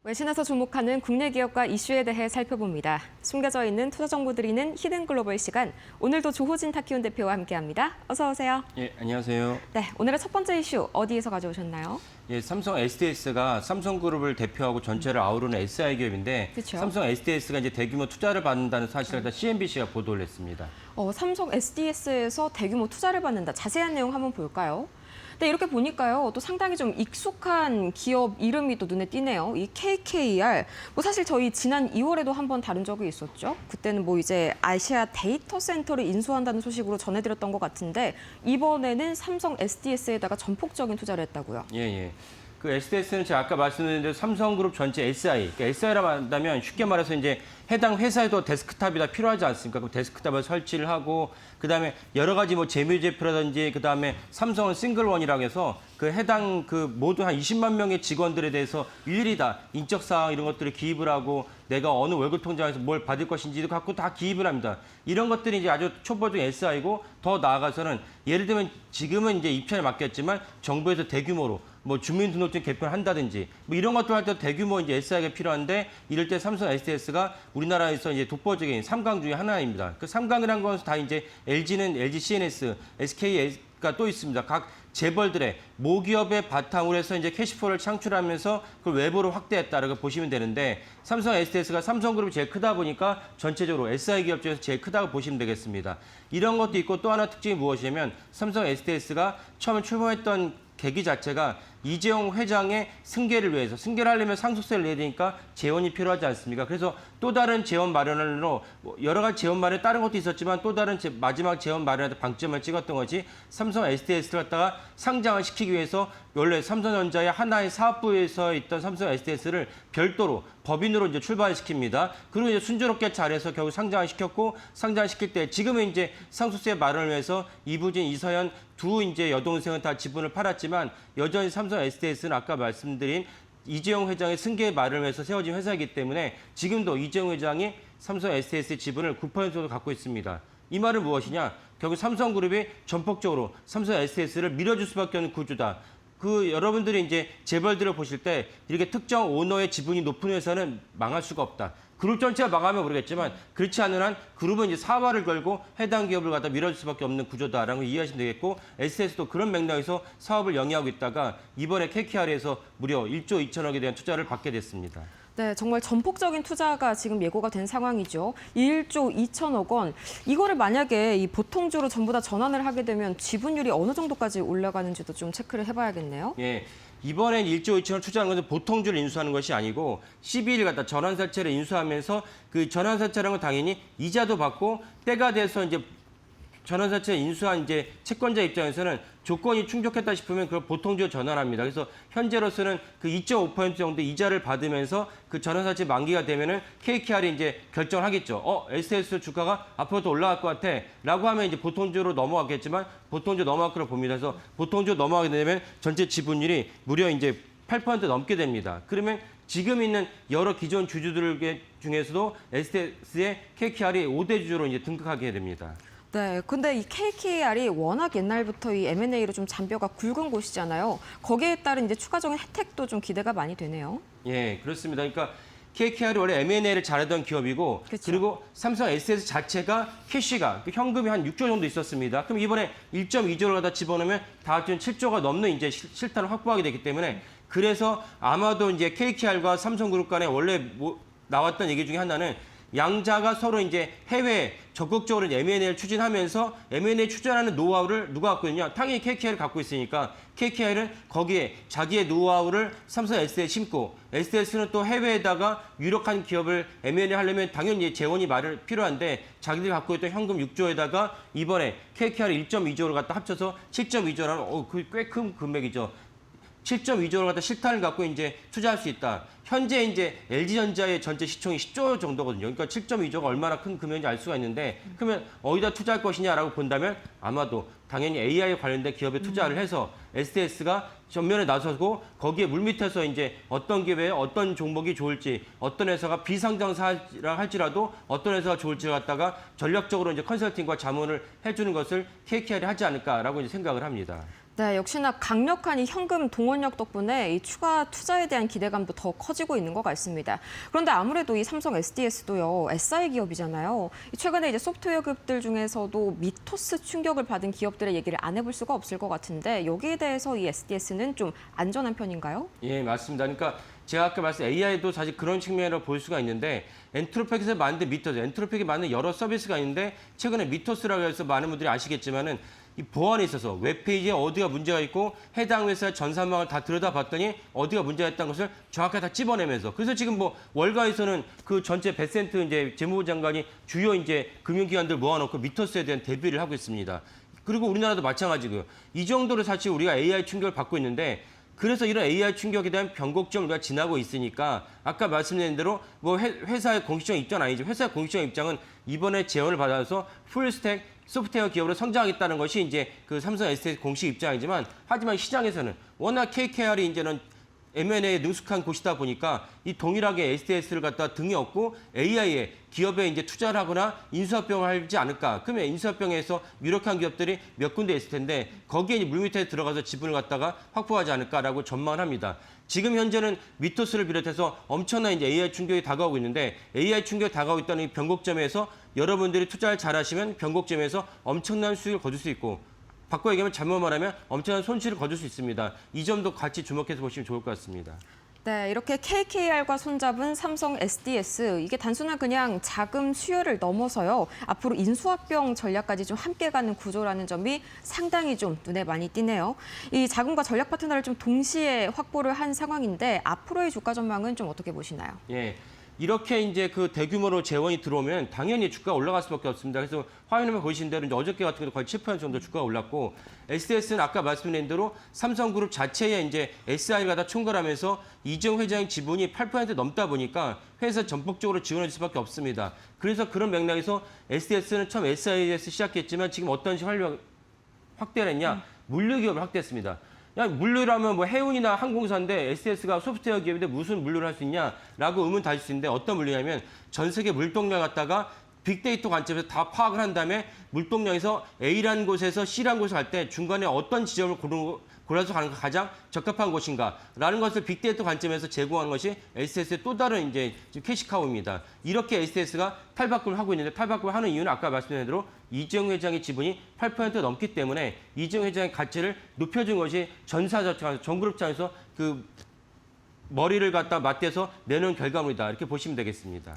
외신에서 주목하는 국내 기업과 이슈에 대해 살펴봅니다. 숨겨져 있는 투자 정보 드리는 히든 글로벌 시간. 오늘도 조호진 타키온 대표와 함께합니다. 어서 오세요. 예, 안녕하세요. 네, 오늘의 첫 번째 이슈 어디에서 가져오셨나요? 예, 삼성 SDS가 삼성그룹을 대표하고 전체를 아우르는 SI 기업인데 그쵸? 삼성 SDS가 이제 대규모 투자를 받는다는 사실을 일단 CNBC가 보도를 했습니다. 삼성 SDS에서 대규모 투자를 받는다. 자세한 내용 한번 볼까요? 네, 이렇게 보니까요. 또 상당히 좀 익숙한 기업 이름이 또 눈에 띄네요. 이 KKR. 사실 저희 지난 2월에도 한번 다룬 적이 있었죠. 그때는 이제 아시아 데이터 센터를 인수한다는 소식으로 전해드렸던 것 같은데 이번에는 삼성 SDS에다가 전폭적인 투자를 했다고요. 예. 그 SDS는 제가 아까 말씀드린 대로 삼성그룹 전체 SI. 그러니까 SI라고 한다면 쉽게 말해서 이제 해당 회사에도 데스크탑이 다 필요하지 않습니까? 그럼 데스크탑을 설치를 하고 그다음에 여러 가지 재무제표라든지 그다음에 삼성은 싱글원이라고 해서 그 해당 모두 한 20만 명의 직원들에 대해서 일일이 다 인적 사항 이런 것들을 기입을 하고 내가 어느 월급 통장에서 뭘 받을 것인지도 갖고 다 기입을 합니다. 이런 것들이 이제 아주 초보적인 SI고 더 나아가서는 예를 들면 지금은 이제 입찰에 맡겼지만 정부에서 대규모로 주민등록증 개편을 한다든지 이런 것들 할 때 대규모 이제 SI가 필요한데 이럴 때 삼성 SDS가 우리나라에서 이제 독보적인 3강 중에 하나입니다. 그 3강이라는 건 다 이제 LG는 LG CNS, SK가 또 있습니다. 각 재벌들의 모기업의 바탕으로 해서 이제 캐시플로우를 창출하면서 그걸 외부로 확대했다라고 보시면 되는데 삼성 SDS가 삼성그룹이 제일 크다 보니까 전체적으로 SI 기업 중에서 제일 크다고 보시면 되겠습니다. 이런 것도 있고 또 하나 특징이 무엇이냐면 삼성 SDS가 처음에 출범했던 계기 자체가 이재용 회장의 승계를 위해서 승계를 하려면 상속세를 내야 되니까 재원이 필요하지 않습니까? 그래서 또 다른 재원 마련으로 여러 가지 재원 마련 다른 것도 있었지만 또 다른 마지막 재원 마련에 방점을 찍었던 것이 삼성 SDS를 갖다가 상장을 시키기 위해서 원래 삼성전자의 하나의 사업부에서 있던 삼성 SDS를 별도로 법인으로 이제 출발을 시킵니다. 그리고 이제 순조롭게 잘해서 결국 상장을 시켰고 상장을 시킬 때 지금은 이제 상속세 마련을 위해서 이부진, 이서연 두 이제 여동생은 다 지분을 팔았지만 여전히 삼성 SDS는 아까 말씀드린 이재용 회장의 승계 마련을 위해서 세워진 회사이기 때문에 지금도 이재용 회장이 삼성 SDS의 지분을 9% 정도 갖고 있습니다. 이 말은 무엇이냐? 결국 삼성그룹이 전폭적으로 삼성 SDS를 밀어줄 수밖에 없는 구조다. 여러분들이 이제 재벌들을 보실 때 이렇게 특정 오너의 지분이 높은 회사는 망할 수가 없다. 그룹 전체가 망하면 모르겠지만 그렇지 않은 한 그룹은 이제 사활을 걸고 해당 기업을 갖다 밀어줄 수밖에 없는 구조다라는 걸 이해하시면 되겠고 SDS도 그런 맥락에서 사업을 영위하고 있다가 이번에 KKR에서 무려 1조 2천억에 대한 투자를 받게 됐습니다. 네, 정말 전폭적인 투자가 지금 예고가 된 상황이죠. 1조 2천억 원. 이거를 만약에 이 보통주로 전부 다 전환을 하게 되면 지분율이 어느 정도까지 올라가는지도 좀 체크를 해봐야겠네요. 예. 이번엔 1조 2천억 투자하는 것은 보통주를 인수하는 것이 아니고 12일 갖다 전환사채를 인수하면서 그 전환사채라는 건 당연히 이자도 받고 때가 돼서 이제 전환사채 인수한 이제 채권자 입장에서는 조건이 충족했다 싶으면 그걸 보통주로 전환합니다. 그래서 현재로서는 그 2.5% 정도 이자를 받으면서 그 전환사채 만기가 되면은 KKR이 이제 결정하겠죠. SDS 주가가 앞으로 더 올라갈 것 같아.라고 하면 이제 보통주로 넘어가겠지만 보통주 넘어갈 거로 봅니다. 그래서 보통주 넘어가게 되면 전체 지분율이 무려 이제 8% 넘게 됩니다. 그러면 지금 있는 여러 기존 주주들 중에서도 SDS의 KKR이 5대 주주로 이제 등극하게 됩니다. 네, 근데 이 KKR이 워낙 옛날부터 이 M&A로 좀 잔뼈가 굵은 곳이잖아요. 거기에 따른 이제 추가적인 혜택도 좀 기대가 많이 되네요. 예, 그렇습니다. 그러니까 KKR이 원래 M&A를 잘하던 기업이고 그쵸. 그리고 삼성 SDS 자체가 캐시가 현금이 한 6조 정도 있었습니다. 그럼 이번에 1.2조를 갖다 집어넣으면 다 합치면 7조가 넘는 이제 실탄을 확보하게 되기 때문에 그래서 아마도 이제 KKR과 삼성그룹 간에 원래 나왔던 얘기 중에 하나는 양자가 서로 이제 해외에 적극적으로 M&A를 추진하면서 M&A 추진하는 노하우를 누가 갖고 있냐? 당연히 KKR이 갖고 있으니까 KKR은 거기에 자기의 노하우를 삼성 SDS에 심고 SDS는 또 해외에다가 유력한 기업을 M&A 하려면 당연히 재원이 필요한데 자기들이 갖고 있던 현금 6조에다가 이번에 KKR 1.2조를 갖다 합쳐서 7.2조라는 꽤 큰 금액이죠. 7.2조를 갖다 실탄을 갖고 이제 투자할 수 있다. 현재 이제 LG전자의 전체 시총이 10조 정도거든요. 그러니까 7.2조가 얼마나 큰 금액인지 알 수가 있는데 그러면 어디다 투자할 것이냐라고 본다면 아마도 당연히 AI 관련된 기업에 투자를 해서 SDS가 전면에 나서고 거기에 물밑에서 이제 어떤 기업에 어떤 종목이 좋을지 어떤 회사가 비상장사라 할지라도 어떤 회사가 좋을지 갖다가 전략적으로 이제 컨설팅과 자문을 해주는 것을 KKR이 하지 않을까라고 이제 생각을 합니다. 네, 역시나 강력한 이 현금 동원력 덕분에 이 추가 투자에 대한 기대감도 더 커지고 있는 것 같습니다. 그런데 아무래도 이 삼성 SDS도요, SI 기업이잖아요. 최근에 이제 소프트웨어 기업들 중에서도 미토스 충격을 받은 기업들의 얘기를 안 해볼 수가 없을 것 같은데 여기에 대해서 이 SDS는 좀 안전한 편인가요? 예, 맞습니다. 그러니까 제가 아까 말씀 AI도 사실 그런 측면으로 볼 수가 있는데 엔트로팩에서 만든 미토스, 엔트로팩이 만든 여러 서비스가 있는데 최근에 미토스라고 해서 많은 분들이 아시겠지만은 이 보안에 있어서 웹페이지에 어디가 문제가 있고 해당 회사의 전산망을 다 들여다봤더니 어디가 문제가 있다는 것을 정확하게 다 찝어내면서 그래서 지금 뭐 월가에서는 그 전체 베센트 이제 재무부 장관이 주요 이제 금융기관들 모아놓고 미토스에 대한 대비를 하고 있습니다. 그리고 우리나라도 마찬가지고요. 이 정도로 사실 우리가 AI 충격을 받고 있는데 그래서 이런 AI 충격에 대한 변곡점을 우리가 지나고 있으니까 아까 말씀드린 대로 뭐 회사의 공식적인 입장은 아니죠. 회사의 공식적인 입장은 이번에 제언을 받아서 풀스택 소프트웨어 기업으로 성장하겠다는 것이 이제 그 삼성 SDS 공식 입장이지만 하지만 시장에서는 워낙 KKR이 이제는 M&A에 능숙한 곳이다 보니까 이 동일하게 SDS를 갖다 등에 업고 AI에 기업에 이제 투자를 하거나 인수합병을 하지 않을까. 그러면 인수합병에서 유력한 기업들이 몇 군데 있을 텐데 거기에 물밑에 들어가서 지분을 갖다가 확보하지 않을까라고 전망을 합니다. 지금 현재는 미토스를 비롯해서 엄청난 이제 AI 충격이 다가오고 있는데 AI 충격이 다가오고 있다는 이 변곡점에서 여러분들이 투자를 잘하시면 변곡점에서 엄청난 수익을 거둘 수 있고 바꿔 얘기하면 잘못 말하면 엄청난 손실을 거둘 수 있습니다. 이 점도 같이 주목해서 보시면 좋을 것 같습니다. 네, 이렇게 KKR과 손잡은 삼성 SDS, 이게 단순한 그냥 자금 수요를 넘어서요. 앞으로 인수합병 전략까지 좀 함께 가는 구조라는 점이 상당히 좀 눈에 많이 띄네요. 이 자금과 전략 파트너를 좀 동시에 확보를 한 상황인데 앞으로의 주가 전망은 좀 어떻게 보시나요? 예. 이렇게 이제 그 대규모로 재원이 들어오면 당연히 주가가 올라갈 수밖에 없습니다. 그래서 화면에 보시는 대로 이제 어저께 같은 경우도 거의 7% 정도 주가가 올랐고 SDS는 아까 말씀드린 대로 삼성그룹 자체에 이제 SI를 갖다 총괄하면서 이재용 회장의 지분이 8% 넘다 보니까 회사 전폭적으로 지원할 수밖에 없습니다. 그래서 그런 맥락에서 SDS는 처음 SI에서 시작했지만 지금 어떤 식으로 확대를 했냐? 물류기업을 확대했습니다. 야, 물류라면 뭐 해운이나 항공사인데 SDS가 소프트웨어 기업인데 무슨 물류를 할 수 있냐라고 의문 다질 수 있는데 어떤 물류냐면 전 세계 물동량 갖다가 빅데이터 관점에서 다 파악을 한 다음에 물동량에서 A라는 곳에서 C라는 곳을 갈 때 중간에 어떤 지점을 골라서 가는 게 가장 적합한 곳인가라는 것을 빅데이터 관점에서 제공하는 것이 SDS의 또 다른 이제 캐시카우입니다. 이렇게 SDS가 탈바꿈을 하고 있는데 탈바꿈을 하는 이유는 아까 말씀드린 대로 이재용 회장의 지분이 8% 넘기 때문에 이재용 회장의 가치를 높여준 것이 전그룹 차원에서 그 머리를 갖다 맞대서 내놓은 결과물이다. 이렇게 보시면 되겠습니다.